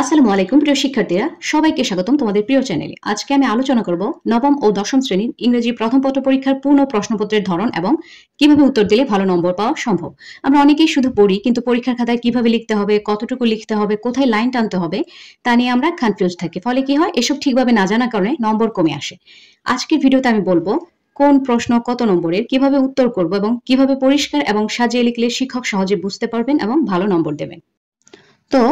আসসালামু আলাইকুম প্রিয় শিক্ষার্থীরা, সবাইকে স্বাগতম তোমাদের প্রিয় চ্যানেলে। আজকে আমি আলোচনা করব নবম ও দশম শ্রেণীর ইংরেজি প্রথম পত্র পরীক্ষার পূর্ণ প্রশ্নপত্রের ধরন এবং কিভাবে উত্তর দিলে ভালো নম্বর পাওয়া সম্ভব। আমরা অনেকেই শুধু পড়ি, কিন্তু পরীক্ষার খাতায় কিভাবে লিখতে হবে, কতটুকু লিখতে হবে, কোথায় লাইন টানতে হবে তা নিয়ে আমরা কনফিউজ থাকি। ফলে কি হয়, এসব ঠিকভাবে না জানার কারণে নম্বর কমে আসে। আজকের ভিডিওতে আমি বলবো কোন প্রশ্ন কত নম্বরের, কিভাবে উত্তর করব এবং কিভাবে পরিষ্কার এবং সাজিয়ে লিখলে শিক্ষক সহজে বুঝতে পারবেন এবং ভালো নম্বর দেবেন। তো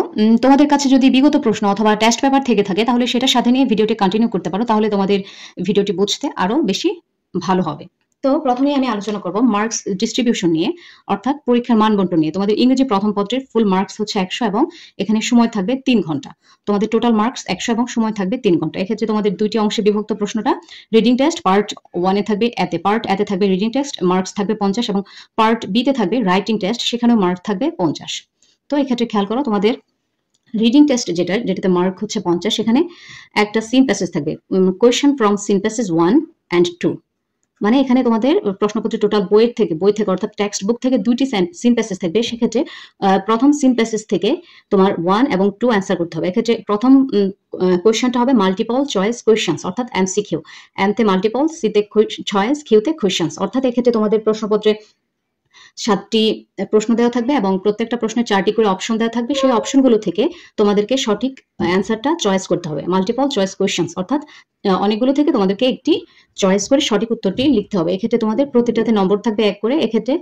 তোমাদের কাছে যদি বিগত প্রশ্ন অথবা টেস্ট পেপার থেকে থাকে, তাহলে সেটা সাথে নিয়ে ভিডিওটি কন্টিনিউ করতে পারো, তাহলে তোমাদের ভিডিওটি বুঝতে আরো বেশি ভালো হবে। তো প্রথমেই আমি আলোচনা করব মার্কস ডিস্ট্রিবিউশন নিয়ে, অর্থাৎ পরীক্ষার মান বন্টন নিয়ে। তোমাদের ইংরেজি প্রথম পত্রের ফুল মার্কস হচ্ছে 100 এবং এখানে সময় থাকবে 3 ঘন্টা। তোমাদের টোটাল মার্কস 100 এবং সময় থাকবে 3 ঘন্টা। এক্ষেত্রে তোমাদের দুইটি অংশে বিভক্ত প্রশ্নটা। রিডিং টেস্ট পার্ট 1 এ থাকবে পার্ট এতে থাকবে রিডিং টেস্ট, মার্কস থাকবে 50 এবং পার্ট বি তে থাকবে রাইটিং টেস্ট, সেখানেও মার্ক থাকবে 50। তো এক্ষেত্রে খেয়াল করো, তোমাদের রিডিং টেস্ট যেটাতে মার্ক হচ্ছে 50, সেখানে একটা সিন প্যাসেজ থাকবে, question from seen passage 1 and 2। মানে এখানে তোমাদের প্রশ্নপত্রের টোটাল বই থেকে অর্থাৎ টেক্সট বুক থেকে দুইটি সিন প্যাসেজ থাকবে। সেক্ষেত্রে প্রথম সিন প্যাসেজ থেকে তোমার 1 এবং 2 অ্যান্সার করতে হবে। এক্ষেত্রে প্রথম কোয়েশ্চেনটা হবে মাল্টিপল চয়েস কোয়েশ্চেন্স, অর্থাৎ এমসিকিউ। এমতে মাল্টিপল, সিতে চয়েস, কিউতে কোয়েশ্চেন্স। অর্থাৎ এক্ষেত্রে তোমাদের প্রশ্নপত্রে 7টি প্রশ্ন দেওয়া থাকবে এবং প্রত্যেকটা প্রশ্নে 4টি করে অপশন দেওয়া থাকবে। সেই অপশনগুলো থেকে তোমাদেরকে সঠিক অ্যান্সারটা চয়েস করতে হবে। মাল্টিপল চয়েস কোয়েশ্চেন্স, অর্থাৎ অনেকগুলো থেকে তোমাদেরকে একটি চয়েস করে সঠিক উত্তরটি লিখতে হবে। এক্ষেত্রে তোমাদের প্রতিটাতে নম্বর থাকবে 1 করে। এক্ষেত্রে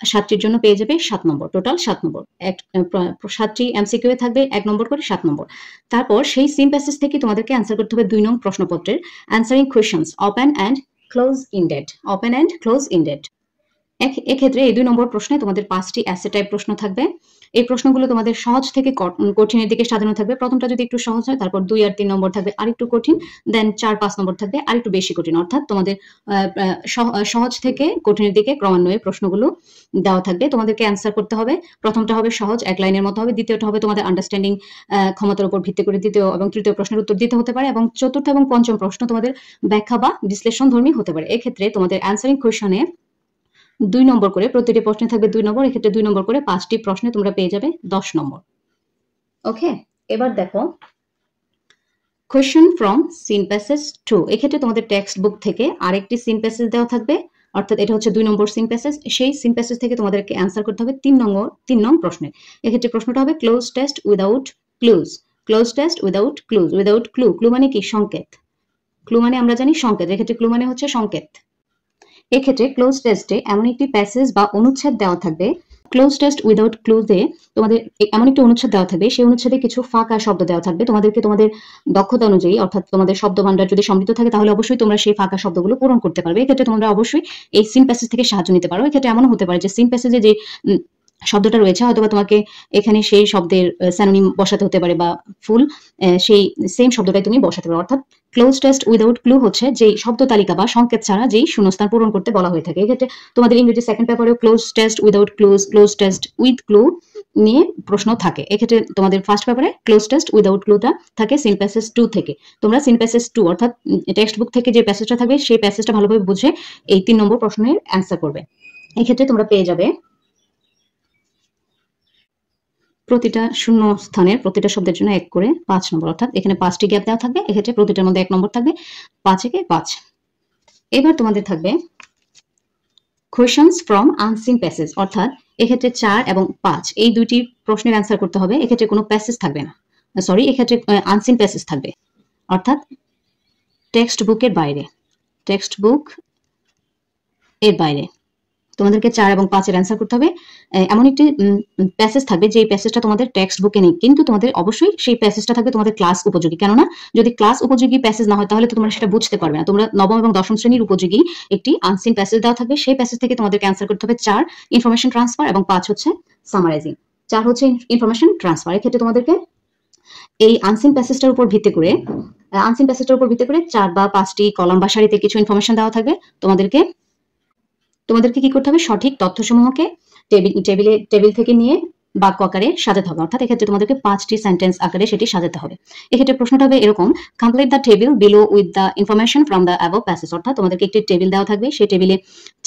7টির জন্য পেয়ে যাবে 7 নম্বর, টোটাল 7 নম্বর। 7টি এমসিকিউ এ থাকবে 1 নম্বর করে, 7 নম্বর। তারপর সেই সিম প্যাসেজ থেকে তোমাদেরকে অ্যান্সার করতে হবে 2 নং প্রশ্নপত্রের answering questions open and close ended. Open and close ended. এক্ষেত্রে এই 2 নম্বর প্রশ্নে তোমাদের 5টি অ্যাসে টাইপ প্রশ্ন থাকবে। এই প্রশ্নগুলো তোমাদের সহজ থেকে কঠিনের দিকে সাজানো থাকবে। প্রথমটা যদি একটু সহজ হয়, তারপর 2 আর 3 নম্বর থাকবে আরেকটু কঠিন, দেন 4-5 নম্বর থাকবে আরেকটু বেশি কঠিন। অর্থাৎ তোমাদের সহজ থেকে কঠিনের দিকে ক্রমান্বয়ে প্রশ্নগুলো দেওয়া থাকবে। তোমাদেরকে অ্যান্সার করতে হবে। প্রথমটা হবে সহজ, 1 লাইনের মতো হবে। দ্বিতীয়টা হবে তোমাদের আন্ডারস্ট্যান্ডিং ক্ষমতার উপর ভিত্তি করে দ্বিতীয় এবং তৃতীয় প্রশ্নের উত্তর দিতে হতে পারে, এবং চতুর্থ এবং পঞ্চম প্রশ্ন তোমাদের ব্যাখ্যা বা বিশ্লেষণধর্মী হতে পারে। এক্ষেত্রে তোমাদের অ্যান্সারিং কোয়েশ্চনে 2 নম্বর করে, প্রতিটি প্রশ্নে থাকবে 2 নম্বর। এক্ষেত্রে 2 নম্বর করে 5টি প্রশ্নে তোমরা পেয়ে যাবে 10 নম্বর। ওকে, এবার দেখো কোয়েশ্চেন ফ্রম সিন প্যাসেজ 2। এক্ষেত্রে তোমাদের টেক্সট বুক থেকে আরেকটি সিন প্যাসেজ দেওয়া থাকবে, অর্থাৎ এটা হচ্ছে 2 নম্বর সিন প্যাসেজ। সেই সিন প্যাসেজ থেকে তোমাদেরকে অ্যান্সার করতে হবে 3 নং প্রশ্নে। এক্ষেত্রে প্রশ্নটা হবে close test without clues. Cloze test without clues. Without clue, clue মানে কি? সংকেত। ক্লু মানে আমরা জানি সংকেত, এক্ষেত্রে ক্লু মানে হচ্ছে সংকেত। এক্ষেত্রে ক্লোজ টেস্টে এমন একটি প্যাসেজ বা অনুচ্ছেদ দেওয়া থাকবে, ক্লোজ টেস্ট উইদাউট ক্লুজে তোমাদের এমন একটি অনুচ্ছেদ দেওয়া থাকবে, সেই অনুচ্ছেদে কিছু ফাঁকা শব্দ দেওয়া থাকবে। তোমাদেরকে তোমাদের দক্ষতা অনুযায়ী, অর্থাৎ তোমাদের শব্দ ভান্ডার যদি সমৃদ্ধ থাকে, তাহলে অবশ্যই তোমরা সেই ফাঁকা শব্দগুলো পূরণ করতে পারবে। এক্ষেত্রে তোমরা অবশ্যই এই সিন প্যাসেজ থেকে সাহায্য নিতে পারো। এক্ষেত্রে এমন হতে পারে যে সিন প্যাসেজে যে শব্দটা রয়েছে, হয়তোবা তোমাকে এখানে সেই শব্দের স্যানোনিম বসাতে হতে পারে, বা ফুল সেই সেম শব্দটাই তুমি বসাতে পারো। অর্থাৎ ক্লোজ টেস্ট উইদাউট ক্লু হচ্ছে যেই শব্দ তালিকা বা সংকেত ছাড়া যেই শূন্যস্থান পূরণ করতে বলা হয়ে থাকে। এক্ষেত্রে তোমাদের ইংরেজি সেকেন্ড পেপারেও cloze test without clues, cloze test with clue নিয়ে প্রশ্ন থাকে। এক্ষেত্রে তোমাদের ফার্স্ট পেপারে ক্লোজ টেস্ট উইদাউট ক্লুটা থাকে সিন প্যাসেজ 2 থেকে। তোমরা সিন প্যাসেজ 2 অর্থাৎ টেক্সট বুক থেকে যে প্যাসেজটা থাকবে, সেই প্যাসেজটা ভালোভাবে বুঝে এই 3 নম্বর প্রশ্নের অ্যান্সার করবে। এক্ষেত্রে তোমরা পেয়ে যাবে প্রতিটা শূন্য স্থানের প্রতিটা শব্দের জন্য 1 করে 5 নম্বর, অর্থাৎ এখানে 5টি গ্যাপ দেওয়া থাকবে। এক্ষেত্রে প্রতিটার মধ্যে 1 নম্বর থাকবে, 5 একে 5। এবার তোমাদের থাকবে কোয়েশ্চেন্স ফ্রম আনসিন প্যাসেজ, অর্থাৎ এক্ষেত্রে 4 এবং 5 এই দুইটি প্রশ্নের অ্যান্সার করতে হবে। এক্ষেত্রে কোনো প্যাসেজ থাকবে না, সরি, এক্ষেত্রে আনসিন প্যাসেজ থাকবে, অর্থাৎ টেক্সট বুকের বাইরে, টেক্সট বুক এর বাইরে তোমাদেরকে 4 এবং 5 এর অ্যান্সার করতে হবে। এমন একটি প্যাসেজ থাকবে যে প্যাসেজটা তোমাদের টেক্সট বুকে নেই, কিন্তু তোমাদের অবশ্যই সেই প্যাসেজটা থাকবে তোমাদের ক্লাস উপযোগী। কেননা যদি ক্লাস উপযোগী প্যাসেজ না হয়, তাহলে তো তোমরা সেটা বুঝতে পারবে না। তোমরা নবম এবং দশম শ্রেণীর উপযোগী একটি আনসিন প্যাসেজ দেওয়া থাকবে, সেই প্যাসেজ থেকে তোমাদেরকে অ্যান্সার করতে হবে 4 ইনফরমেশন ট্রান্সফার এবং 5 হচ্ছে সামারাইজিং। 4 হচ্ছে ইনফরমেশন ট্রান্সফার। এক্ষেত্রে তোমাদেরকে এই আনসিন প্যাসেজটার উপর ভিত্তি করে 4 বা 5টি কলাম বা সারিতে কিছু ইনফরমেশন দেওয়া থাকবে। তোমাদেরকে কি করতে হবে? সঠিক তথ্যসমূহকে টেবিল থেকে নিয়ে বাক্য আকারে সাজাতে হবে। অর্থাৎ এক্ষেত্রে তোমাদেরকে 5টি সেন্টেন্স আকারে সেটি সাজাতে হবে। এক্ষেত্রে প্রশ্নটা হবে এরকম, complete the table below with the information from the above passage. অর্থাৎ তোমাদেরকে একটি টেবিল দেওয়া থাকবে, সেই টেবিলে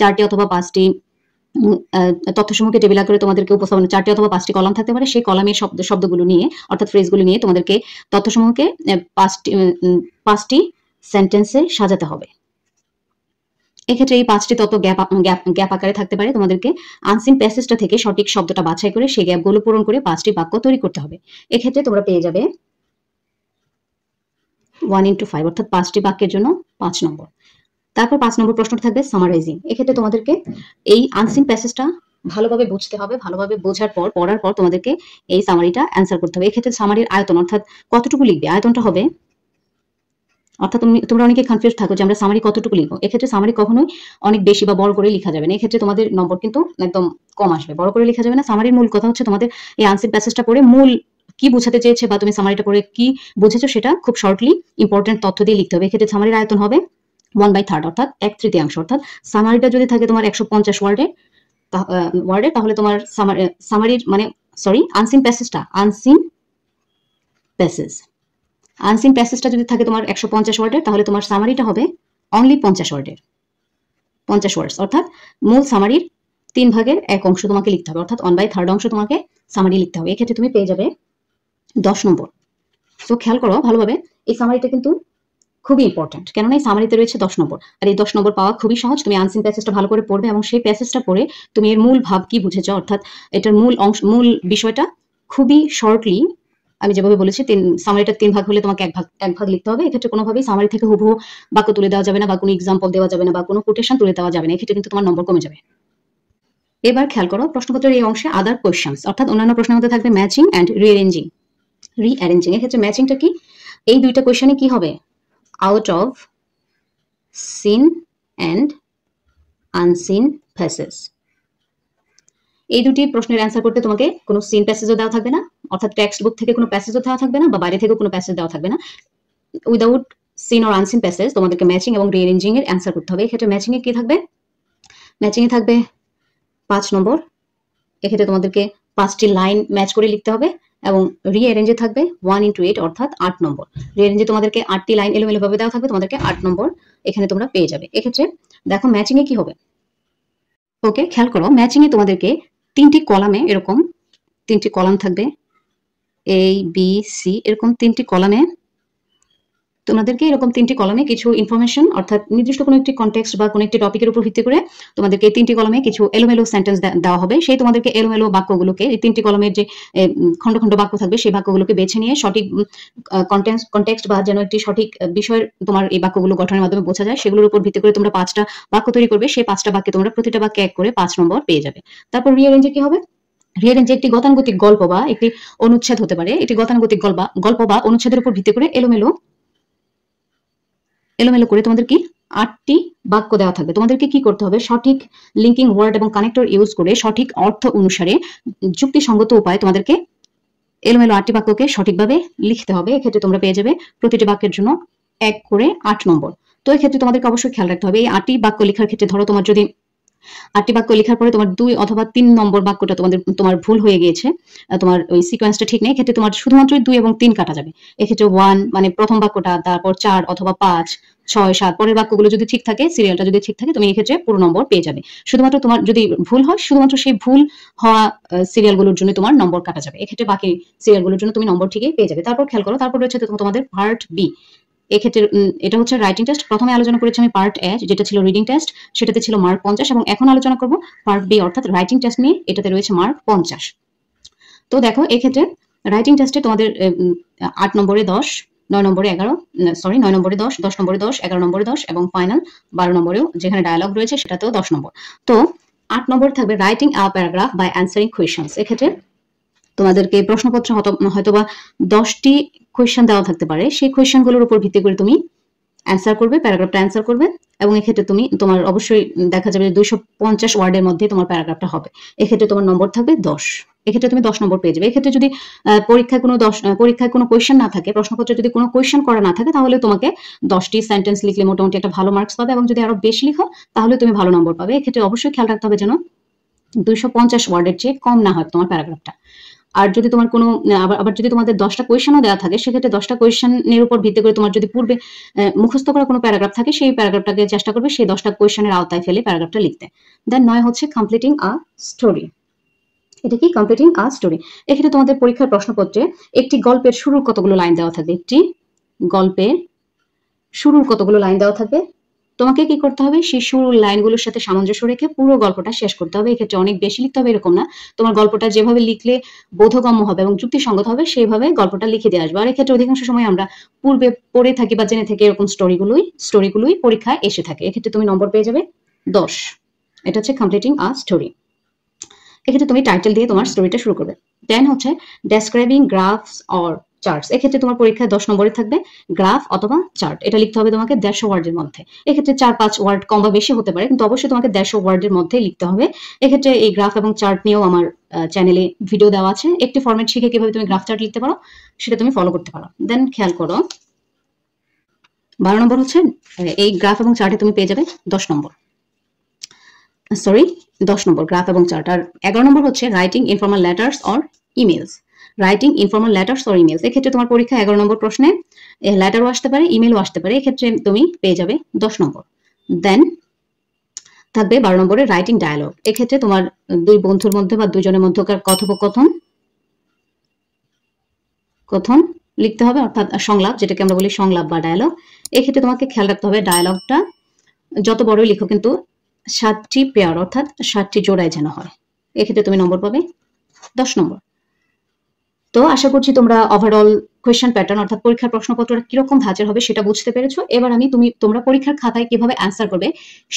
4টি অথবা 5টি তথ্যসমূহকে টেবিল আকারে তোমাদেরকে উপস্থাপন 4টি অথবা 5টি কলাম থাকতে পারে। সেই কলামের শব্দগুলো নিয়ে অর্থাৎ ফ্রেজগুলো নিয়ে তোমাদেরকে তথ্যসমূহকে 5টি সেন্টেন্সে সাজাতে হবে। এক্ষেত্রে এই 5টি তথ্য গ্যাপ আকারে থাকতে পারে। তোমাদেরকে আনসিন প্যাসেজটা থেকে সঠিক শব্দটা বাছাই করে সেই গ্যাপগুলো পূরণ করে 5টি বাক্য তৈরি করতে হবে। এক্ষেত্রে তোমরা পেয়ে যাবে 1:5 অর্থাৎ 5টি বাক্যের জন্য 5 নম্বর। তারপর 5 নম্বর প্রশ্নটা থাকবে সামারাইজিং। এক্ষেত্রে তোমাদেরকে এই আনসিন প্যাসেজটা ভালোভাবে বুঝতে হবে। ভালোভাবে পড়ার পর তোমাদেরকে এই সামারিটা অ্যান্সার করতে হবে। এক্ষেত্রে সামারির আয়তন অর্থাৎ কতটুকু লিখবে, আয়তনটা হবে, অর্থাৎ তোমরা অনেকে কনফিউজ থাকো যে আমরা সামারি কতটুকু লিখবো। এক্ষেত্রে সামারি কখনোই অনেক বেশি বা বড় করে লেখা যাবে না। এক্ষেত্রে তোমাদের নম্বর কিন্তু একদম কম আসবে, বড় করে লেখা যাবে না। সামারির মূল কথা হচ্ছে তোমাদের এই আনসিন প্যাসেজটা পড়ে মূল কি বোঝাতে চেয়েছে বা তুমি সামারিটা পড়ে কি বুঝেছো সেটা খুব শর্টলি ইম্পর্টেন্ট তথ্য দিয়ে লিখতে হবে। এক্ষেত্রে সামারির আয়তন হবে 1/3 অর্থাৎ 1/3। অর্থাৎ সামারিটা যদি থাকে তোমার 150 ওয়ার্ডে তাহলে তোমার সামারির মানে আনসিন প্যাসেজটা যদি থাকে তোমার 150 ওয়ার্ডের তাহলে তোমার সামারিটা হবে অনলি 50 ওয়ার্ডের, 50 ওয়ার্ডস। অর্থাৎ মূল সামারির 3 ভাগের 1 অংশ তোমাকে লিখতে হবে, অর্থাৎ 1/3 অংশ তোমাকে সামারি লিখতে হবে। এক্ষেত্রে তুমি পেয়ে যাবে 10 নম্বর। তো খেয়াল করো ভালোভাবে, এই সামারিটা কিন্তু খুবই ইম্পর্টেন্ট, কেননা এই সামারিতে রয়েছে 10 নম্বর। আর এই 10 নম্বর পাওয়া খুবই সহজ। তুমি আনসিন প্যাসেজটা ভালো করে পড়বে এবং সেই প্যাসেজটা পড়ে তুমি এর মূল ভাব কি বুঝেছো, অর্থাৎ এটার মূল বিষয়টা খুবই শর্টলি, আমি যেভাবে বলেছি সামারিটা 3 ভাগ হলে তোমাকে এক ভাগ লিখতে হবে। এক্ষেত্রে কোনোভাবেই সামারি থেকে হুবহু বাক্য তুলে দেওয়া যাবে না বা কোনো এক্সাম্পল দেওয়া যাবে না বা কোনো কোটেশন তুলে দেওয়া যাবে না। এক্ষেত্রে কিন্তু তোমার নম্বর কমে যাবে। এবার খেয়াল করো প্রশ্নপত্রের এই অংশে আদার কোয়েশ্চেন্স অর্থাৎ অন্যান্য প্রশ্নের মধ্যে থাকবে ম্যাচিং এন্ড রিঅ্যারেঞ্জিং। এক্ষেত্রে ম্যাচিংটা কি, এই দুইটা কোয়েশ্চেনে কি হবে, out of seen and unseen passage. এই দুটি প্রশ্নের অ্যান্সার করতে তোমাকে কোনো সিন প্যাসেজও দেওয়া থাকবে না, অর্থাৎ টেক্সট বুক থেকে কোনো প্যাসেজও দেওয়া থাকবে না বা বাইরে থেকে কোনো প্যাসেজ দেওয়া থাকবে না। Without seen or unseen passage তোমাদেরকে ম্যাচিং এবং রিঅ্যারেঞ্জিং এর অ্যান্সার করতে হবে। এক্ষেত্রে ম্যাচিং এ কি থাকবে, ম্যাচিং এ থাকবে 5 নম্বর। এক্ষেত্রে তোমাদেরকে 5টি লাইন ম্যাচ করে লিখতে হবে এবং রিঅ্যারেঞ্জে থাকবে 1:8 অর্থাৎ 8 নম্বর। রিঅ্যারেঞ্জে তোমাদেরকে 8টি লাইন এলোমেলো ভাবে দেওয়া থাকবে, তোমাদেরকে 8 নম্বর এখানে তোমরা পেয়ে যাবে। এক্ষেত্রে দেখো ম্যাচিং এ কি হবে, ওকে খেয়াল করো ম্যাচিং এ তোমাদেরকে 3টি কলামে এরকম 3টি কলাম থাকবে, A B C এরকম 3টি কলামে তোমাদেরকে এরকম 3টি কলামে কিছু ইনফরমেশন অর্থাৎ নির্দিষ্ট কোনো একটি কনটেক্সট বা কোনো একটি টপিকের উপর ভিত্তি করে তোমাদেরকে 3টি কলামে কিছু এলোমেলো সেন্টেন্স দেওয়া হবে। সেই তোমাদেরকে এলোমেলো বাক্যগুলোকে এই 3টি কলামের যে খন্ড খন্ড বাক্য থাকবে সেই বাক্যগুলোকে বেছে নিয়ে সঠিক কনটেক্সট বা যেন একটি সঠিক বিষয়ের তোমার এই বাক্যগুলো গঠনের মাধ্যমে বোঝা যায় সেগুলোর উপর ভিত্তি করে তোমরা 5টা বাক্য তৈরি করবে। সেই 5টা বাক্যে তোমরা প্রতিটা বাক্যে 1 করে 5 নম্বর পেয়ে যাবে। তারপর রিঅ্যারেঞ্জে কি হবে, রিঅ্যারেঞ্জে একটি গতানুগতিক গল্প বা একটি অনুচ্ছেদ হতে পারে, একটি গতানুগতিক গল্প বা অনুচ্ছেদের উপর ভিত্তি করে এলোমেলো করে তোমাদের কি 8টি বাক্য দেওয়া থাকবে। তোমাদেরকে কি করতে হবে, সঠিক লিঙ্কিং ওয়ার্ড এবং কানেক্টর ইউজ করে সঠিক অর্থ অনুসারে যুক্তিসঙ্গত উপায়ে তোমাদেরকে এলোমেলো 8টি বাক্যকে সঠিকভাবে লিখতে হবে। এক্ষেত্রে তোমরা পেয়ে যাবে প্রতিটি বাক্যের জন্য 1 করে 8 নম্বর। তো এক্ষেত্রে তোমাদেরকে অবশ্যই খেয়াল রাখতে হবে এই 8টি বাক্য লেখার ক্ষেত্রে ধরো তোমার যদি 8টি বাক্য লেখার পরে তোমার 2 অথবা 3 নম্বর বাক্যটা তোমার ভুল হয়ে গিয়েছে, তোমার ওই সিকোয়েন্সটা ঠিক নেই, এক্ষেত্রে তোমার শুধুমাত্র 2 এবং 3 কাটা যাবে। এক্ষেত্রে 1 মানে প্রথম বাক্যটা, তারপর 4 অথবা 5 6 7 পরের বাক্যগুলো যদি ঠিক থাকে, সিরিয়ালটা যদি ঠিক থাকে, তুমি এক্ষেত্রে পুরো নম্বর পেয়ে যাবে। শুধুমাত্র তোমার যদি ভুল হয় শুধুমাত্র সেই ভুল হওয়া সিরিয়ালগুলোর জন্য তোমার নম্বর কাটা যাবে। এক্ষেত্রে বাকি সিরিয়ালগুলোর জন্য তুমি নম্বর ঠিকই পেয়ে যাবে। তারপর খেয়াল করো, তারপর রয়েছে তোমাদের পার্ট বি। এক্ষেত্রে এটা হচ্ছে রাইটিং টেস্ট। প্রথমে আলোচনা করেছি আমি পার্ট এ যেটা ছিল রিডিং টেস্ট, সেটাতে ছিল মার্ক 50 এবং এখন আলোচনা করব পার্ট বি অর্থাৎ রাইটিং টেস্ট নিয়ে, এটাতে রয়েছে মার্ক 50। তো দেখো এক্ষেত্রে রাইটিং টেস্টে তোমাদের 8 নম্বরে 10, 9 নম্বরে 11, 9 নম্বরে 10, 10 নম্বরে 10, 11 নম্বরে 10 এবং ফাইনাল 12 নম্বরেও যেখানে ডায়ালগ রয়েছে সেটাতেও 10 নম্বর। তো 8 নম্বরে থাকবে writing a paragraph by answering questions. এক্ষেত্রে তোমাদেরকে প্রশ্নপত্র হয়তোবা 10টি কোয়েশ্চেন দেওয়া থাকতে পারে, সেই কোয়েশ্চেনগুলোর উপর ভিত্তি করে তুমি অ্যান্সার করবে, প্যারাগ্রাফটা অ্যান্সার করবে এবং এক্ষেত্রে তোমার অবশ্যই দেখা যাবে 250 ওয়ার্ডের মধ্যে তোমার প্যারাগ্রাফটা হবে। এক্ষেত্রে তোমার নম্বর থাকবে 10, এক্ষেত্রে তুমি 10 নম্বর পেয়ে যাবে। এক্ষেত্রে যদি পরীক্ষায় কোনো কোয়েশ্চেন না থাকে, প্রশ্নপত্রে যদি কোনো কোয়েশ্চেন করা না থাকে, তাহলে তোমাকে 10টি সেন্টেন্স লিখলে মোটামুটি একটা ভালো মার্কস পাবে এবং যদি আরো বেশি লিখো তাহলে তুমি ভালো নম্বর পাবে। এক্ষেত্রে অবশ্যই খেয়াল রাখতে হবে যেন 250 ওয়ার্ডের চেয়ে কম না হয় তোমার প্যারাগ্রাফটা। আর যদি তোমার কোনো আবার যদি তোমাদের 10টা কোয়েশ্চেনও দেওয়া থাকে, সেক্ষেত্রে 10টা কোয়েশ্চেনের উপর ভিত্তি করে তোমার যদি পূর্বে মুখস্থ করা কোনো প্যারাগ্রাফ থাকে, সেই প্যারাগ্রাফটাকে চেষ্টা করবে সেই 10টা কোয়েশ্চেনের আওতায় ফেলে প্যারাগ্রাফটা লিখতে। দেন 9 হচ্ছে কমপ্লিটিং আ স্টোরি। এটা কি? Completing a story. এক্ষেত্রে তোমাদের পরীক্ষার প্রশ্নপত্রে একটি গল্পের শুরুর কতগুলো লাইন দেওয়া থাকবে, একটি গল্পের শুরুর কতগুলো লাইন দেওয়া থাকবে, তোমাকে কি করতে হবে? সেই শুরুর লাইনগুলোর সাথে সামঞ্জস্য রেখে পুরো গল্পটা শেষ করতে হবে। এক্ষেত্রে অনেক বেশি লিখতে হবে এরকম না, তোমার গল্পটা যেভাবে লিখলে বোধগম্য হবে এবং যুক্তিসঙ্গত হবে সেইভাবে গল্পটা লিখে দিয়ে আসবে। আর এক্ষেত্রে অধিকাংশ সময় আমরা পূর্বে পড়ে থাকি বা জেনে থাকি এরকম স্টোরিগুলোই পরীক্ষায় এসে থাকে। এক্ষেত্রে তুমি নম্বর পেয়ে যাবে 10। এটা হচ্ছে কমপ্লিটিং আ স্টোরি। এক্ষেত্রে তুমি টাইটেল দিয়ে তোমার স্টোরিটা শুরু করবে। দেন হচ্ছে ডেসক্রাইবিং গ্রাফস অর চার্টস। এক্ষেত্রে তোমার পরীক্ষায় 10 নম্বরে থাকবে গ্রাফ অথবা চার্ট। এটা লিখতে হবে তোমাকে 150 ওয়ার্ডের মধ্যে। এক্ষেত্রে 4-5 ওয়ার্ড কম বা বেশি হতে পারে, কিন্তু অবশ্যই তোমাকে 150 ওয়ার্ডের মধ্যে লিখতে হবে। এক্ষেত্রে এই গ্রাফ এবং চার্ট নিয়েও আমার চ্যানেলে ভিডিও দেওয়া আছে। একটি ফরম্যাট শিখে কিভাবে তুমি গ্রাফ চার্ট লিখতে পারো সেটা তুমি ফলো করতে পারো। দেন খেয়াল করো 12 নম্বর হচ্ছে এই গ্রাফ এবং চার্টে তুমি পেয়ে যাবে 10 নম্বর, সরি 10 নম্বর গ্রাফ এবং চার্ট। আর 11 নম্বর হচ্ছে writing informal letters or emails. Writing informal letters or emails, এক্ষেত্রে তোমার পরীক্ষা 11 নম্বর প্রশ্নে লেটারও আসতে পারে, ইমেলও আসতে পারে। এক্ষেত্রে তুমি পেয়ে যাবে 10 নম্বর। দেন থাকবে 12 নম্বরে রাইটিং ডায়ালগ। এক্ষেত্রে তোমার দুই বন্ধুর মধ্যে বা দুজনের মধ্যকার কথোপকথন লিখতে হবে, অর্থাৎ সংলাপ, যেটাকে আমরা বলি সংলাপ বা ডায়ালগ। এক্ষেত্রে তোমাকে খেয়াল রাখতে হবে ডায়ালগটা যত বড়ই লিখো কিন্তু 7টি পেয়ার অর্থাৎ 7টি জোড়ায় যেন হয়। এক্ষেত্রে তুমি নম্বর পাবে 10 নম্বর। তো আশা করছি তোমরা ওভারঅল কোয়েশ্চেন প্যাটার্ন অর্থাৎ পরীক্ষার প্রশ্নপত্রটা কিরকম ধাঁচের হবে সেটা বুঝতে পেরেছো। এবার আমি তোমরা পরীক্ষার খাতায় কিভাবে অ্যান্সার করবে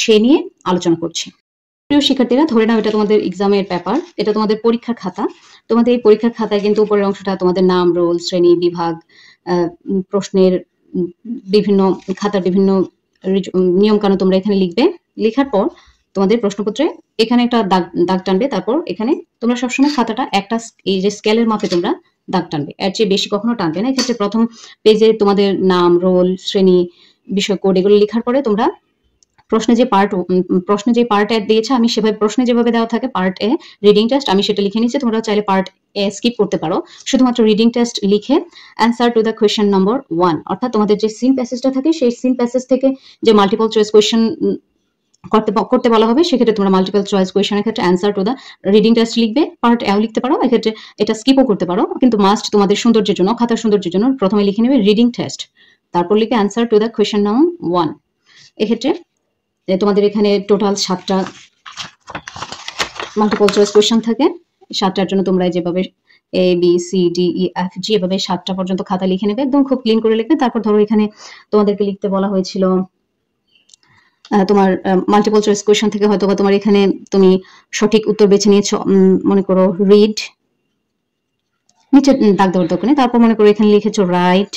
সে নিয়ে আলোচনা করছি। প্রিয় শিক্ষার্থীরা, ধরে নাও এটা তোমাদের এক্সামের পেপার, এটা তোমাদের পরীক্ষার খাতা। তোমাদের এই পরীক্ষার খাতায় কিন্তু উপরের অংশটা তোমাদের নাম, রোল, শ্রেণী, বিভাগ, প্রশ্নের বিভিন্ন খাতার বিভিন্ন নিয়ম কানুন তোমরা এখানে লিখবে। লেখার পর তোমাদের প্রশ্নপত্রে এখানে একটা দাগ টানবে, তারপর এখানে তোমরা সবসময় খাতাটা একটা এই যে স্কেলের মাপে তোমরা দাগ টানবে, এর চেয়ে বেশি কখনো টানবে না। এক্ষেত্রে প্রথম পেজে তোমাদের নাম, রোল, শ্রেণী, বিষয়, কোড এগুলো লেখার পরে তোমরা প্রশ্নে যে পার্ট এ দিয়েছে, আমি সেভাবে প্রশ্নে যেভাবে দেওয়া থাকে পার্ট এ রিডিং টেস্ট, আমি সেটা লিখে নিচ্ছি। তোমরা চাইলে পার্ট এ স্কিপ করতে পারো, শুধুমাত্র রিডিং টেস্ট লিখে answer to the question number 1, অর্থাৎ তোমাদের যে সিন প্যাসেজটা থাকে সেই সিন প্যাসেজ থেকে যে মাল্টিপল চয়েস কোয়েশ্চেন করতে বলা হবে, সেক্ষেত্রে তোমরা মাল্টিপল চয়েস কোয়েশ্চেনের ক্ষেত্রে answer to the reading test লিখবে, পার্ট এও লিখতে পারো। এক্ষেত্রে এটা স্কিপও করতে পারো, কিন্তু মাস্ট তোমাদের সৌন্দর্যের জন্য, খাতার সৌন্দর্যের জন্য প্রথমে লিখে নেবে রিডিং টেস্ট, তারপর লিখে answer to the question number 1। এক্ষেত্রে তোমাদের এখানে টোটাল 7টা মাল্টিপল চয়েস কোয়েশ্চেন থাকে। 7টার জন্য তোমরা যেভাবে A B C D E F G এভাবে 7টা পর্যন্ত খাতা লিখে নেবে, একদম খুব ক্লিন করে লিখবে। তারপর ধরো এখানে তোমাদেরকে লিখতে বলা হয়েছিল তোমার মাল্টিপল চয়েস কোয়েশ্চেন থেকে হয়তো বা তোমার এখানে তুমি সঠিক উত্তর বেছে নিয়েছো, মনে করো রিড, নিচে দাগ দেওয়ার দরকার নেই। তারপর মনে করো এখানে লিখেছো রাইট,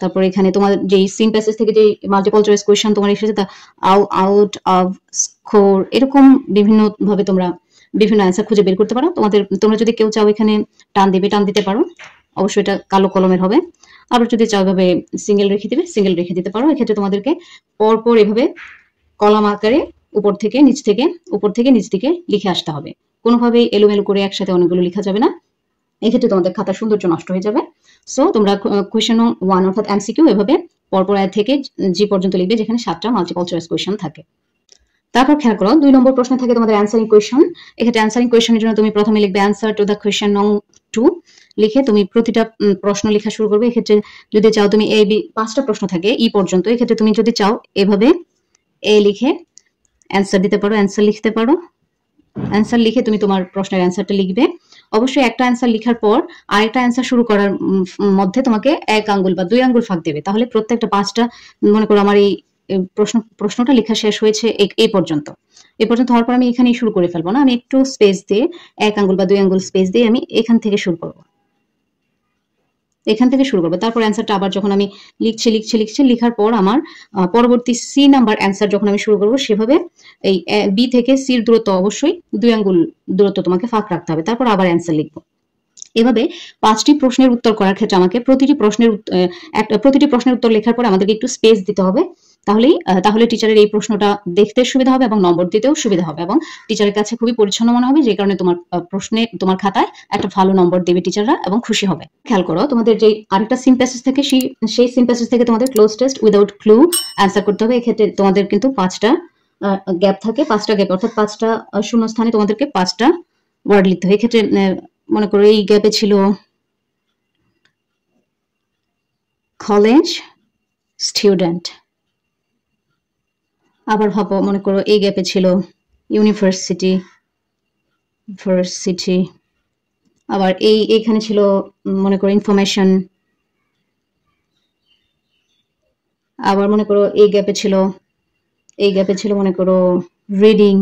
তারপর এখানে তোমার যে সিন প্যাসেজ থেকে যে মাল্টিপল চয়েস কোয়েশ্চেন তোমার এসেছে তা আউট অফ স্কোর, এরকম বিভিন্ন ভাবে তোমরা বিভিন্ন অ্যান্সার খুঁজে বের করতে পারো। তোমরা যদি কেউ চাও এখানে টান দিতে পারো, অবশ্যই এটা কালো কলমের হবে। আবার যদি চাও এভাবে সিঙ্গেল রেখে দিতে পারো। এক্ষেত্রে তোমাদেরকে পরপর এভাবে কলাম আকারে উপর থেকে নিচ দিকে লিখে আসতে হবে, কোনোভাবেই এলোমেলো করে একসাথে অনেকগুলো লেখা যাবে না, এক্ষেত্রে তোমাদের খাতার সৌন্দর্য নষ্ট হয়ে যাবে। সো তোমরা কোয়েশ্চেন 1 অর্থাৎ এমসিকিউ এভাবে পরপর এ থেকে জি পর্যন্ত লিখবে, যেখানে 7টা মাল্টিপল চয়েস কোয়েশ্চেন থাকে। তারপর খেয়াল করো 2 নম্বর প্রশ্ন থাকে তোমাদের অ্যানসারিং কোয়েশ্চেন। এক্ষেত্রে অ্যানসারিং কোয়েশ্চেনের জন্য তুমি প্রথমে লিখবে অ্যান্সার টু দ্য কোয়েশ্চেন নং 2, লিখে তুমি প্রতিটা প্রশ্ন লেখা শুরু করবে। এক্ষেত্রে যদি চাও তুমি A B 5টা প্রশ্ন থাকে ই পর্যন্ত, এক্ষেত্রে তুমি যদি চাও এভাবে এ লিখে অ্যান্সার দিতে পারো, অ্যান্সার লিখতে পারো। অ্যান্সার লিখে তুমি তোমার প্রশ্নের অ্যান্সারটা লিখবে। অবশ্যই একটা অ্যান্সার লেখার পর আরেকটা অ্যান্সার শুরু করার মধ্যে তোমাকে 1 আঙ্গুল বা 2 আঙ্গুল ফাঁক দেবে, তাহলে প্রত্যেকটা 5টা, মনে করো আমার এই প্রশ্নটা লেখা শেষ হয়েছে এই পর্যন্ত হওয়ার পর আমি এখানেই শুরু করে ফেলবো না, আমি একটু স্পেস দিয়ে 1 আঙ্গুল বা 2 আঙ্গুল স্পেস দিয়ে আমি এখান থেকে শুরু করবো। তারপর অ্যান্সারটা আবার যখন আমি লিখছি লেখার পর আমার পরবর্তী সি নাম্বার অ্যান্সার যখন আমি শুরু করবো, সেভাবে এই বি থেকে সির দূরত্ব অবশ্যই 2 আঙ্গুল দূরত্ব তোমাকে ফাঁক রাখতে হবে। তারপর আবার অ্যান্সার লিখবো। এভাবে 5টি প্রশ্নের উত্তর করার ক্ষেত্রে আমাকে প্রতিটি প্রশ্নের উত্তর লেখার পর আমাদেরকে একটু স্পেস দিতে হবে। তাহলে টিচারের এই প্রশ্নটা দেখতে সুবিধা হবে এবং নম্বর দিতেও সুবিধা হবে এবং টিচারের কাছে খুবই পরিচ্ছন্ন মনে হবে, যে কারণে তোমার প্রশ্নে তোমার খাতায় একটা ভালো নম্বর দেবে টিচাররা এবং খুশি হবে। খেয়াল করো, তোমাদের যে আরেকটা সিম প্যাসেজ থেকে সেই সিম প্যাসেজ থেকে তোমাদের close test without clue answer করতে হবে। এক্ষেত্রে তোমাদের কিন্তু 5টা গ্যাপ থাকে, 5টা গ্যাপ অর্থাৎ 5টা শূন্যস্থানে তোমাদেরকে 5টা ওয়ার্ড লিখতে হয়। এক্ষেত্রে মনে করো এই গ্যাপে ছিল কলেজ স্টুডেন্ট, আবার ভাবো মনে করো এই গ্যাপে ছিল ইউনিভার্সিটি, আবার এইখানে ছিল মনে করো ইনফরমেশন, আবার মনে করো এই গ্যাপে ছিল মনে করো রিডিং,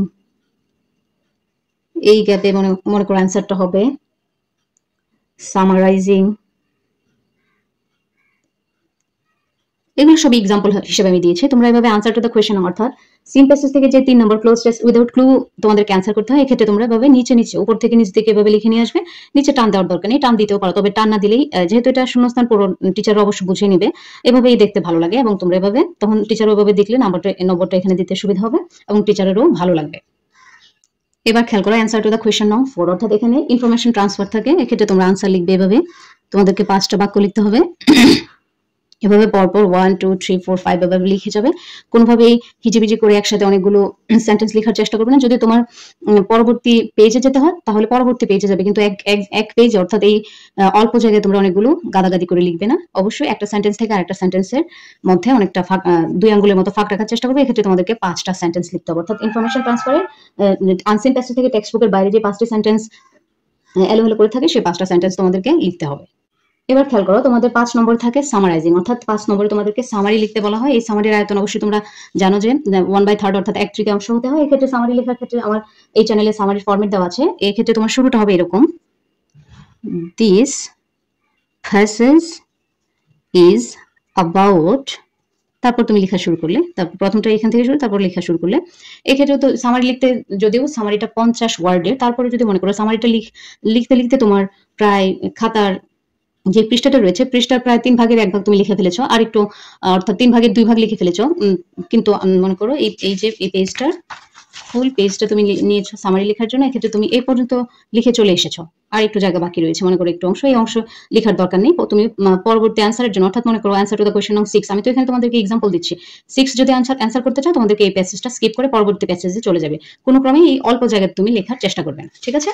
এই গ্যাপে মনে করো অ্যান্সারটা হবে সামারাইজিং। এগুলো সব এক্সাম্পল হিসেবে আমি দিয়েছি। তোমরা এভাবে আনসার টু দ্য কোয়েশ্চেন অর্থাৎ সিম প্যাসেজ থেকে যে 3 নম্বর ক্লোজ টেস্ট উইদাউট ক্লু তোমাদেরকে অ্যান্সার করতে হয়, এক্ষেত্রে তোমরা এভাবে নিচে উপর থেকে নিচ দিকে এভাবে লিখে নিয়ে আসবে। নিচে টান দেওয়ার দরকার নেই, টান দিতেও পারো, তবে টান না দিলেই, যেহেতু এটা শূন্যস্থান পূরণ টিচার অবশ্য বুঝে নিবে, এভাবেই দেখতে ভালো লাগে এবং তোমরা এভাবে তখন টিচার ওইভাবে দেখলে নম্বরটা এখানে দিতে সুবিধা হবে এবং টিচারেরও ভালো লাগবে। এবার খেয়াল করো অ্যান্সার টু দ্য কোয়েশ্চেন নং 4 অর্থাৎ এখানে ইনফরমেশন ট্রান্সফার থাকে। এক্ষেত্রে তোমরা আনসার লিখবে এভাবে, তোমাদেরকে 5টা বাক্য লিখতে হবে। এভাবে পরপর 1 2 3 4 5 এভাবে লিখে যাবে। কোনোভাবেই হিজিবিজি করে একসাথে অনেকগুলো সেন্টেন্স লেখার চেষ্টা করবে না। যদি তোমার পরবর্তী পেজে যেতে হয় তাহলে পরবর্তী পেজে যাবে, কিন্তু এক পেজ অর্থাৎ এই অল্প জায়গায় তোমরা অনেকগুলো গাদাগাদি করে লিখবে না। অবশ্যই একটা সেন্টেন্স থেকে আরেকটা সেন্টেন্সের মধ্যে অনেকটা 2 আঙ্গুলের মতো ফাঁক রাখার চেষ্টা করবে। এক্ষেত্রে তোমাদেরকে 5টা সেন্টেন্স লিখতে হবে। অর্থাৎ ইনফরমেশন ট্রান্সফারের আনসিন প্যাসেজ থেকে টেক্সট বুকের বাইরে যে 5টি সেন্টেন্স এলোমেলো করে থাকে সেই 5টা সেন্টেন্স তোমাদেরকে লিখতে হবে। এবার খেয়াল করো, তোমাদের 5 নম্বর থাকে সামারাইজিং, অর্থাৎ 5 নম্বরে তোমাদেরকে সামারি লিখতে বলা হয়। এই সামারির আয়তন অবশ্যই তোমরা জানো যে 1/3 অর্থাৎ 1/3 হতে হয়। এক্ষেত্রে সামারি লেখার ক্ষেত্রে আমার এই চ্যানেলে সামারির ফরম্যাট দেওয়া আছে। এই ক্ষেত্রে তোমার শুরুটা হবে এরকম, দিস passage is about, তারপর তুমি লেখা শুরু করলে, তারপর প্রথমটা এখান থেকে শুরু, তারপর লেখা শুরু করলে। এক্ষেত্রে তো সামারি লিখতে, যদিও সামারিটা 50 ওয়ার্ডের, তারপরে যদি মনে করো সামারিটা লিখতে লিখতে তোমার প্রায় খাতার যে পৃষ্ঠাটা রয়েছে পৃষ্ঠার প্রায় 3 ভাগের 1 ভাগ তুমি লিখে ফেলেছো, আর একটু অর্থাৎ 3 ভাগের 2 ভাগ লিখে ফেলেছো, কিন্তু মনে করো এই পেজটার ফুল পেজটা তুমি নিয়েছো সামারি লেখার জন্য। এক্ষেত্রে তুমি এই পর্যন্ত লিখে চলে এসেছো, আর একটু জায়গা বাকি রয়েছে, মনে করো একটু অংশ, এই অংশ লেখার দরকার নেই। তুমি পরবর্তী অ্যান্সারের জন্য, অর্থাৎ মনে করো অ্যান্সার টু দ্য কোয়েশ্চেন নং 6, আমি তো এখানে তোমাদেরকে এক্সাম্পল দিচ্ছি। 6 যদি অ্যান্সার করতে চাও তোমাদেরকে এই প্যাসেজটা স্কিপ করে পরবর্তী প্যাসেজে চলে যাবে। কোনো ক্রমে এই অল্প জায়গায় তুমি লেখার চেষ্টা করবে না, ঠিক আছে?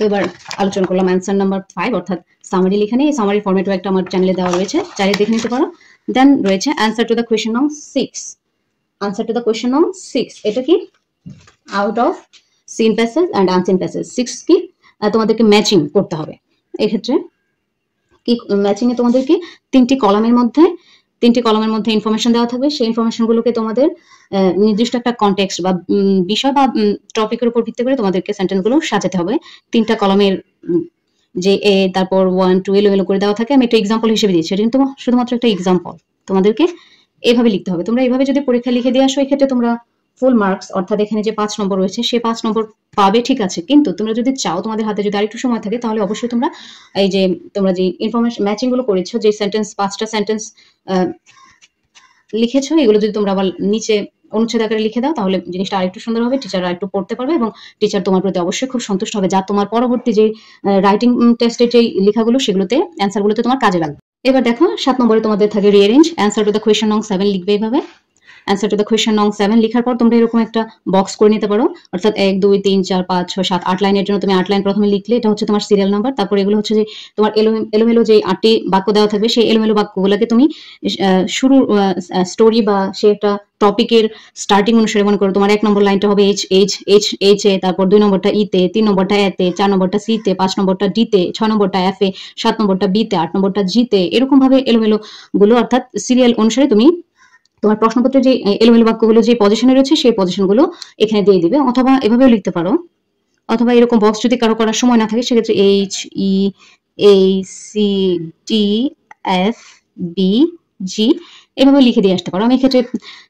এবার আলোচনা করলাম অ্যান্সার নাম্বার 5 অর্থাৎ সামারি লেখা নিয়ে। এই সামারি ফরম্যাটও একটা আমার চ্যানেলে দেওয়া রয়েছে, চাইলে দেখে নিতে পারো। দেন রয়েছে অ্যান্সার টু দ্য কোয়েশ্চেন নং 6। আনসার টু দ্য কোয়েশ্চেন নং 6 এটা কি? Out of seen passage and unseen passage. 6 কি? তোমাদেরকে ম্যাচিং করতে হবে। এক্ষেত্রে কি ম্যাচিং এ তোমাদেরকে 3টি কলামের মধ্যে ইনফরমেশন দেওয়া থাকবে। সেই ইনফরমেশনগুলোকে তোমাদের নির্দিষ্ট একটা কনটেক্সট বা বিষয় বা টপিকের উপর ভিত্তি করে তোমাদেরকে সেন্টেন্সগুলো সাজাতে হবে। 3টা কলামের যে এ তারপর 1 2 এলোমেলো করে দেওয়া থাকে। আমি একটা এক্সাম্পল হিসেবে দিচ্ছি, এটা কিন্তু শুধুমাত্র একটা এক্সাম্পল। তোমাদেরকে এভাবে লিখতে হবে। তোমরা এইভাবে যদি পরীক্ষা লিখে দিয়ে আসো, এক্ষেত্রে তোমরা ফুল মার্কস অর্থাৎ এখানে যে 5 নম্বর রয়েছে সেই 5 নম্বর পাবে, ঠিক আছে। কিন্তু তোমরা যদি চাও, তোমাদের হাতে যদি আরেকটু সময় থাকে, তাহলে অবশ্যই তোমরা এই যে তোমরা যে ইনফরমেশন ম্যাচিং গুলো করেছো, যে সেন্টেন্স 5টা সেন্টেন্স লিখেছো, এগুলো যদি তোমরা আবার নিচে অনুচ্ছেদ আকারে লিখে দাও, তাহলে জিনিসটা আরেকটু সুন্দর হবে, টিচাররা একটু পড়তে পারবে এবং টিচার তোমার প্রতি অবশ্যই খুব সন্তুষ্ট হবে, যা তোমার পরবর্তী যে রাইটিং টেস্টের যে লেখাগুলো সেগুলোতে অ্যান্সারগুলোতে তোমার কাজে লাগবে। এবার দেখো 7 নম্বরে তোমাদের থাকে rearrange. Answer to the question নং 7 লিখবে এইভাবে। অ্যান্সার টু দ্য কোয়েশ্চেন নং 7 লেখার পর তোমরা এরকম একটা বক্স করে নিতে পারো, অর্থাৎ 1 2 3 4 5 6 7 8 লাইনের জন্য তুমি 8 লাইন প্রথমে লিখলে, এটা হচ্ছে তোমার সিরিয়াল নাম্বার। তারপর এগুলো হচ্ছে যে তোমার এলোমেলো যে 8টি বাক্য দেওয়া থাকবে, সেই এলোমেলো বাক্যগুলোকে তুমি শুরু স্টোরি বা সে একটা টপিকের স্টার্টিং অনুসারে মনে করো তোমার 1 নম্বর লাইনটা হবে এইচ এ, তারপর 2 নম্বরটা ই তে, 3 নম্বরটা এ তে, 4 নম্বরটা সি তে, 5 নম্বরটা ডি তে, 6 নম্বরটা এফ এ, 7 নম্বরটা বি তে, 8 নম্বরটা জি তে, এরকম ভাবে এলোমেলো গুলো অর্থাৎ সিরিয়াল অনুসারে তুমি তোমার প্রশ্নপত্রে যে এলোমেলো বাক্যগুলো যে পজিশনে রয়েছে সেই পজিশনগুলো এখানে দিয়ে দিবে। অথবা এভাবেও লিখতে পারো, অথবা এরকম বক্স যদি কারো করার সময় না থাকে, সেক্ষেত্রে H E A C D F B G এভাবে লিখে দিয়ে আসতে পারো। আমি এক্ষেত্রে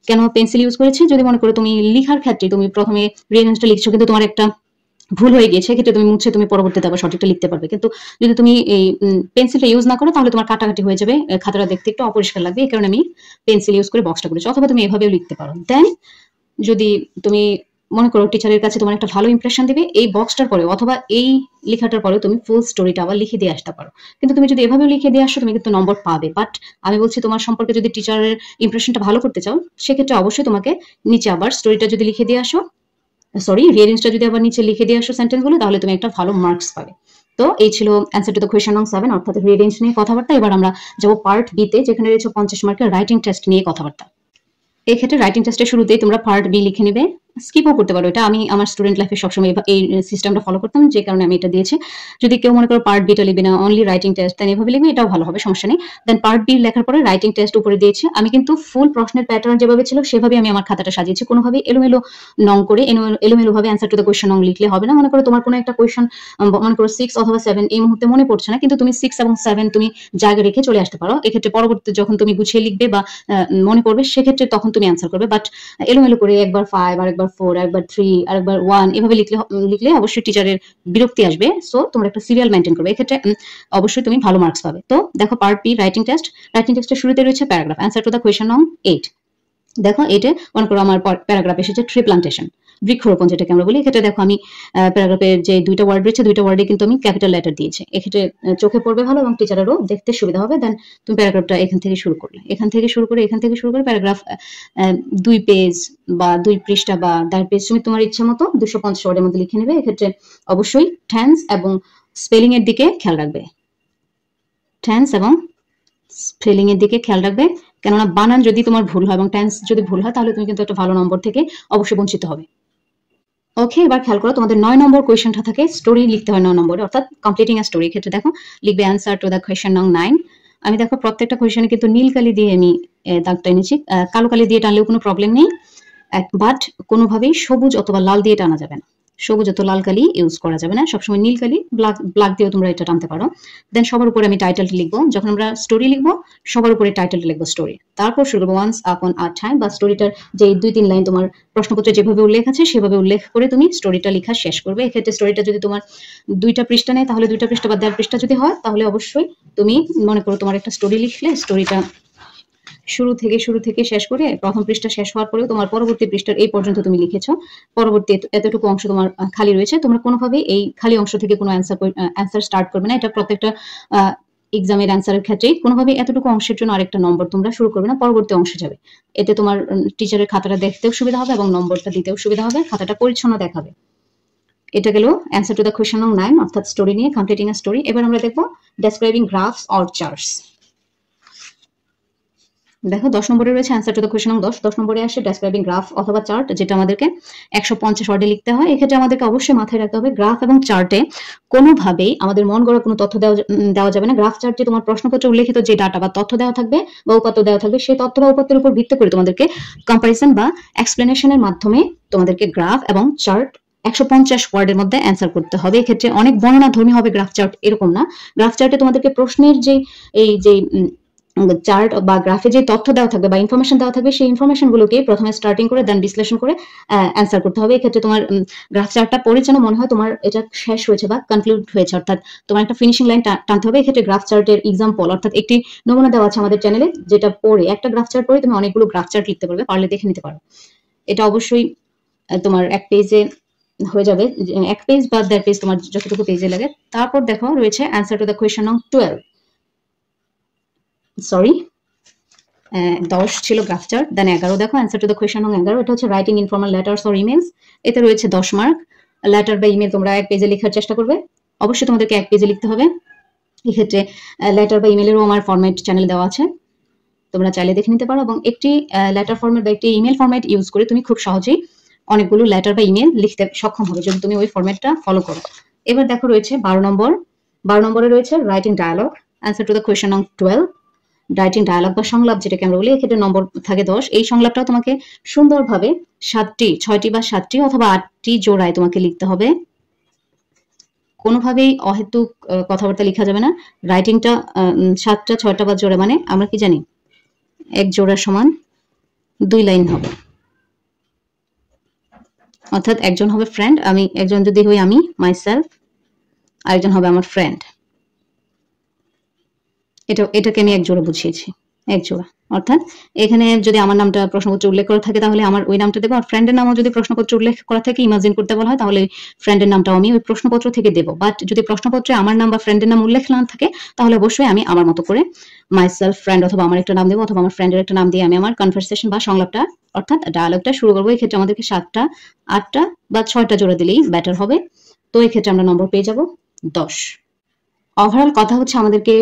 কেন পেন্সিল ইউজ করেছি, যদি মনে করো তুমি লিখার ক্ষেত্রে তুমি প্রথমে রিঅ্যারেঞ্জটা লিখছো, কিন্তু তোমার একটা ভুল হয়ে গিয়েছে, সেক্ষেত্রে তুমি মুছে তুমি পরবর্তীতে আবার সঠিকটা লিখতে পারবে। কিন্তু যদি তুমি এই পেন্সিলটা ইউজ না করো তাহলে তোমার কাটাকাটি হয়ে যাবে, খাতাটা দেখতে একটু অপরিষ্কার লাগবে। এই কারণে আমি পেন্সিল ইউজ করে বক্সটা করেছি, অথবা তুমি এভাবেও লিখতে পারো। দেন যদি তুমি মনে করো টিচারের কাছে তোমার একটা ভালো ইমপ্রেশন দিবে, এই বক্সটার পরে অথবা এই লেখাটার পরে তুমি ফুল স্টোরিটা আবার লিখে দিয়ে আসতে পারো। কিন্তু তুমি যদি এভাবেও লিখে দিয়ে আসো তুমি কিন্তু নম্বর পাবে। বাট আমি বলছি তোমার সম্পর্কে যদি টিচারের ইমপ্রেশনটা ভালো করতে চাও, সেক্ষেত্রে অবশ্যই তোমাকে নিচে আবার স্টোরিটা যদি লিখে দিয়ে আসো, সরি রিয়ারেঞ্জটা যদি আবার নিচে লিখে দিয়ে আসো সেন্টেন্সগুলো, তাহলে তুমি একটা ভালো মার্কস পাবে। তো এই ছিল অ্যান্সার টু দ্য কোয়েশ্চন নং 7 অর্থাৎ রিয়ারেঞ্জ নিয়ে কথাবার্তা। এবার আমরা যাবো পার্ট বি তে, যেখানে রয়েছে 50 মার্কের রাইটিং টেস্ট নিয়ে কথাবার্তা। এই ক্ষেত্রে রাইটিং টেস্টের শুরুতেই তোমরা পার্ট বি লিখে নেবে, স্কিপও করতে পারো। এটা আমি আমার স্টুডেন্ট লাইফে সবসময় এই সিস্টেমটা ফলো করতাম, যে কারণে আমি এটা দিয়েছি। যদি কেউ মনে করো পার্ট বিটা লিখবে না, অনলি রাইটিং টেস্ট, দেন এভাবে লিখবে, এটাও ভালো হবে, সমস্যা নেই। দেন পার্ট বি লেখার পরে রাইটিং টেস্ট উপরে দিয়েছি। আমি কিন্তু ফুল প্রশ্নের প্যাটার্ন যেভাবে ছিল সেভাবে আমি আমার খাতাটা সাজিয়েছি, কোনোভাবে এলোমেলো নং করে এলোমেলো ভাবে অ্যান্সার টু দ্য কোয়েশ্চন নং লিখলে হবে না। মনে করো তোমার কোনো একটা কোয়েশ্চন, মনে করো 6 অথবা 7 এই মুহূর্তে মনে পড়ছে না, কিন্তু তুমি 6 এবং 7 তুমি জায়গা রেখে চলে আসতে পারো। এক্ষেত্রে পরবর্তীতে যখন তুমি গুছিয়ে লিখবে বা মনে পড়বে, সেক্ষেত্রে তখন তুমি অ্যান্সার করবে। বাট এলোমেলো করে একবার 5 আর একবার 4 একবার 3 আর একবার 1 এভাবে লিখলে অবশ্যই টিচারের বিরক্তি আসবে। সো তোমরা একটা সিরিয়াল মেনটেন করবে, এক্ষেত্রে অবশ্যই তুমি ভালো মার্কস পাবে। তো দেখো part B writing test. Writing টেস্টের শুরুতে রয়েছে paragraph, answer to the question নং 8। দেখো এটা মনে করো আমার প্যারাগ্রাফ এসেছে ট্রি প্লান্টেশন, বৃক্ষরোপণ যেটাকে আমরা বলি। এক্ষেত্রে দেখো আমি প্যারাগ্রাফের যে দুইটা ওয়ার্ড রয়েছে, দুইটা ওয়ার্ডে কিন্তু আমি ক্যাপিটাল লেটার দিয়েছি। এক্ষেত্রে চোখে পড়বে ভালো এবং টিচারেরও দেখতে সুবিধা হবে। দেন তুমি প্যারাগ্রাফটা এখান থেকে শুরু করে প্যারাগ্রাফ 2 পেজ বা 2 পৃষ্ঠা বা 1.5 পেজ, তুমি তোমার ইচ্ছা মতো 250 ওয়ার্ডের মধ্যে লিখে নেবে। এক্ষেত্রে অবশ্যই টেন্স এবং স্পেলিং এর দিকে খেয়াল রাখবে, কেননা বানান যদি তোমার ভুল হয় এবং টেন্স যদি ভুল হয়, তাহলে তুমি কিন্তু একটা ভালো নম্বর থেকে অবশ্যই বঞ্চিত হবে। ওকে, এবার খেয়াল করো তোমাদের 9 নম্বর কোয়েশ্চনটা থাকে স্টোরি লিখতে হয় 9 নম্বরে, অর্থাৎ কমপ্লিটিং আ স্টোরি। ক্ষেত্রে দেখো লিখবে অ্যান্সার টু দ্য কোয়েশ্চন নং 9। আমি দেখো প্রত্যেকটা কোয়েশ্চনে কিন্তু নীল কালি দিয়ে আমি দাগটা এনেছি, কালো কালি দিয়ে টানলেও কোনো প্রবলেম নেই, বাট কোনোভাবেই সবুজ অথবা লাল দিয়ে টানা যাবে না। সবুজ অথবা লাল কালি ইউজ করা যাবে না, সবসময় নীল কালি ব্ল্যাক দিয়েও তোমরা এটা টানতে পারো। দেন সবার উপরে আমি টাইটেলটা লিখবো, যখন আমরা স্টোরি লিখবো সবার উপরে টাইটেলটা লিখবো স্টোরি, তারপর শুরু করবো ওয়ান্স আপন আ টাইম, বা স্টোরিটার যে 2-3 লাইন তোমার প্রশ্নপত্রে যেভাবে উল্লেখ আছে সেভাবে উল্লেখ করে তুমি স্টোরিটা লেখা শেষ করবে। এক্ষেত্রে স্টোরিটা যদি তোমার 2টা পৃষ্ঠা নেয়, তাহলে 2টা পৃষ্ঠা বা 1.5 পৃষ্ঠা যদি হয়, তাহলে অবশ্যই তুমি মনে করো তোমার একটা স্টোরি লিখলে, স্টোরিটা শুরু থেকে শেষ করে প্রথম পৃষ্ঠা শেষ হওয়ার পরেও তোমার পরবর্তী পৃষ্ঠার এই পর্যন্ত তুমি লিখেছো, পরবর্তী এতটুকু অংশ তোমার খালি রয়েছে, তোমরা কোনোভাবে এই খালি অংশ থেকে কোনো অ্যান্সার স্টার্ট করবে না। এটা প্রত্যেকটা এক্সামের অ্যান্সারের ক্ষেত্রে কোনোভাবে এতটুকু অংশের জন্য আরেকটা নম্বর তোমরা শুরু করবে না, পরবর্তী অংশে যাবে। এতে তোমার টিচারের খাতাটা দেখতেও সুবিধা হবে এবং নম্বরটা দিতেও সুবিধা হবে, খাতাটা পরিচ্ছন্ন দেখাবে। এটা গেল অ্যান্সার টু দ্য কোয়েশ্চন নং 9 অর্থাৎ স্টোরি নিয়ে, কমপ্লিটিং আ স্টোরি। এবার আমরা দেখবো ডেসক্রাইবিং গ্রাফস অর চার্টস। দেখো 10 নম্বরে রয়েছে অ্যান্সার টু দ্য কোয়েশ্চন নং 10। 10 নম্বরে আসে ডেসক্রাইবিং গ্রাফ অথবা চার্ট, যেটা আমাদেরকে 150 ওয়ার্ডে লিখতে হয়। এক্ষেত্রে আমাদেরকে অবশ্যই মাথায় রাখতে হবে গ্রাফ এবং চার্টে কোনোভাবেই আমাদের মন গড়া কোনো তথ্য দেওয়া যাবে না। গ্রাফ চার্টে তোমার প্রশ্নপত্রে উল্লেখিত যে ডাটা বা তথ্য দেওয়া থাকবে বা উপাত্ত দেওয়া থাকবে, সেই তথ্য বা উপাত্তের উপর ভিত্তি করে তোমাদেরকে কম্পারিজন বা এক্সপ্লেনেশনের মাধ্যমে তোমাদেরকে গ্রাফ এবং চার্ট 150 ওয়ার্ডের মধ্যে অ্যান্সার করতে হবে। এক্ষেত্রে অনেক বর্ণনাধর্মী হবে গ্রাফ চার্ট, এরকম না। গ্রাফ চার্টে তোমাদেরকে প্রশ্নের যে চার্ট বা গ্রাফে যে তথ্য দেওয়া থাকবে বা ইনফরমেশন দেওয়া থাকবে, সেই ইনফরমেশন গুলোকে প্রথমে স্টার্টিং করে দেন বিশ্লেষণ করে অ্যান্সার করতে হবে। এক্ষেত্রে তোমার গ্রাফ চার্টটা পড়ে যেন মনে হয় তোমার এটা শেষ হয়েছে বা কনক্লুড হয়েছে, অর্থাৎ তোমার একটা ফিনিশিং লাইন টানতে হবে। এক্ষেত্রে গ্রাফ চার্টের এক্সাম্পল অর্থাৎ একটি নমুনা দেওয়া আছে আমাদের চ্যানেলে, যেটা পড়ে একটা গ্রাফ চার্ট পড়ে তুমি অনেকগুলো গ্রাফ চার্ট লিখতে পারবে, পারলে দেখে নিতে পারো। এটা অবশ্যই তোমার এক পেজে হয়ে যাবে, 1 পেজ বা 1.5 পেজ তোমার যতটুকু পেজে লাগে। তারপর দেখো রয়েছে অ্যান্সার টু দ্য কোয়েশ্চন নং 12, সরি 10 ছিল গ্রাফ চার্ট। দেন 11 দেখো অ্যান্সার টু দ্য কোয়েশ্চন নং 11, এটা হচ্ছে writing informal letters or emails. এতে রয়েছে 10 মার্ক। লেটার বা ইমেল তোমরা 1 পেজে লেখার চেষ্টা করবে, অবশ্যই তোমাদেরকে 1 পেজে লিখতে হবে। এক্ষেত্রে লেটার বা ইমেলেরও আমার ফরম্যাট চ্যানেল দেওয়া আছে, তোমরা চাইলে দেখে নিতে পারো। এবং একটি লেটার ফরম্যাট বা একটি ইমেল ফরম্যাট ইউজ করে তুমি খুব সহজেই অনেকগুলো লেটার বা ইমেল লিখতে সক্ষম হবে যদি তুমি ওই ফরম্যাটটা ফলো করো। এবার দেখো রয়েছে 12 নম্বরে রয়েছে writing dialogue, answer to the question নং 12। রাইটিং ডায়ালগ বা সংলাপ যেটাকে আমরা বলি, এক্ষেত্রে নম্বর থাকে 10। এই সংলাপটাও তোমাকে সুন্দরভাবে 6টি বা 7টি অথবা 8টি জোড়ায় তোমাকে লিখতে হবে, কোনোভাবেই অহেতুক কথাবার্তা লেখা যাবে না। রাইটিংটা 7টা 6টা বা জোড়া মানে আমরা কি জানি, 1 জোড়া সমান 2 লাইন হবে। অর্থাৎ একজন হবে ফ্রেন্ড, আমি একজন যদি হই আমি মাইসেলফ, আরেকজন হবে আমার ফ্রেন্ড। এটাকে আমি এক জোড়া বুঝিয়েছি, এক জোড়া। অর্থাৎ এখানে যদি আমার নামটা প্রশ্নপত্রে উল্লেখ করা থাকে তাহলে আমার ওই নামটা দেবো, আর ফ্রেন্ডের নামও যদি প্রশ্নপত্রে উল্লেখ করা থাকে, ইমাজিন করতে বলা হয়, তাহলে ফ্রেন্ডের নামটাও আমি ওই প্রশ্নপত্র থেকে দেবো। বাট যদি প্রশ্নপত্রে আমার নাম বা ফ্রেন্ডের নাম উল্লেখ না থাকে তাহলে অবশ্যই আমি আমার মতো করে মাইসেলফ ফ্রেন্ড অথবা আমার একটা নাম দেবো, অথবা আমার ফ্রেন্ডের একটা নাম দিয়ে আমি আমার কনভারসেশন বা সংলাপটা অর্থাৎ ডায়ালগটা শুরু করবো। এই ক্ষেত্রে আমাদেরকে 7টা, 8টা বা 6টা জোড়া দিলেই বেটার হবে। তো এই ক্ষেত্রে আমরা নম্বর পেয়ে যাব 10। ওভারঅল কথা হচ্ছে আমাদেরকে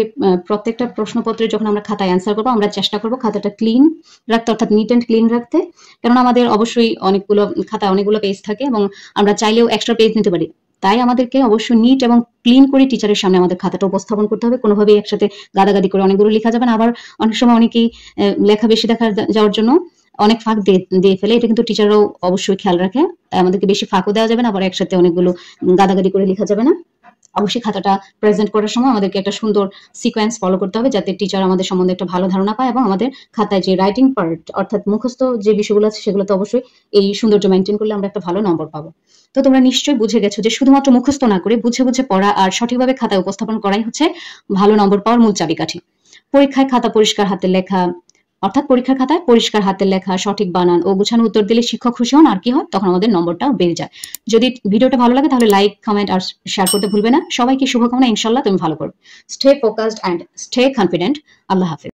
প্রত্যেকটা প্রশ্নপত্রে যখন আমরা খাতায় অ্যান্সার করবো, আমরা চেষ্টা করবো খাতাটা ক্লিন রাখতে, অর্থাৎ নিট অ্যান্ড ক্লিন রাখতে। কেননা আমাদের অবশ্যই অনেকগুলো খাতায় অনেকগুলো পেজ থাকে এবং আমরা চাইলেও এক্সট্রা পেজ নিতে পারি। তাই আমাদেরকে অবশ্যই নিট এবং ক্লিন করে টিচারের সামনে আমাদের খাতাটা উপস্থাপন করতে হবে। কোনোভাবেই একসাথে গাদাগাদি করে অনেকগুলো লেখা যাবে না। আবার অনেক সময় অনেকেই লেখা বেশি দেখা যাওয়ার জন্য অনেক ফাঁক দিয়ে ফেলে, এটা কিন্তু টিচাররাও অবশ্যই খেয়াল রাখে। তাই আমাদেরকে বেশি ফাঁকও দেওয়া যাবে না, আবার একসাথে অনেকগুলো গাদাগাদি করে লেখা যাবে না। অবশ্যই খাতাটা প্রেজেন্ট করার সময় আমাদেরকে একটা সুন্দর সিকোয়েন্স ফলো করতে হবে, যাতে টিচার আমাদের সম্বন্ধে একটা ভালো ধারণা পায় এবং আমাদের খাতায় যে রাইটিং পার্ট অর্থাৎ মুখস্থ যে বিষয়গুলো আছে সেগুলোতে অবশ্যই এই সৌন্দর্য মেনটেন করলে আমরা একটা ভালো নম্বর পাবো। তো তোমরা নিশ্চয়ই বুঝে গেছো যে শুধুমাত্র মুখস্থ না করে বুঝে বুঝে পড়া আর সঠিকভাবে খাতায় উপস্থাপন করাই হচ্ছে ভালো নম্বর পাওয়ার মূল চাবিকাঠি। পরীক্ষায় খাতা পরিষ্কার হাতের লেখা, অর্থাৎ পরীক্ষার খাতায় পরিষ্কার হাতের লেখা, সঠিক বানান ও গোছানো উত্তর দিলে শিক্ষক খুশি হন, আর কি হয় তখন আমাদের নম্বরটাও বেড়ে যায়। যদি ভিডিওটা ভালো লাগে তাহলে লাইক, কমেন্ট আর শেয়ার করতে ভুলবে না। সবাইকে শুভকামনা, ইনশাল্লাহ তুমি ভালো করবে। Stay focused and stay confident. আল্লাহ হাফেজ।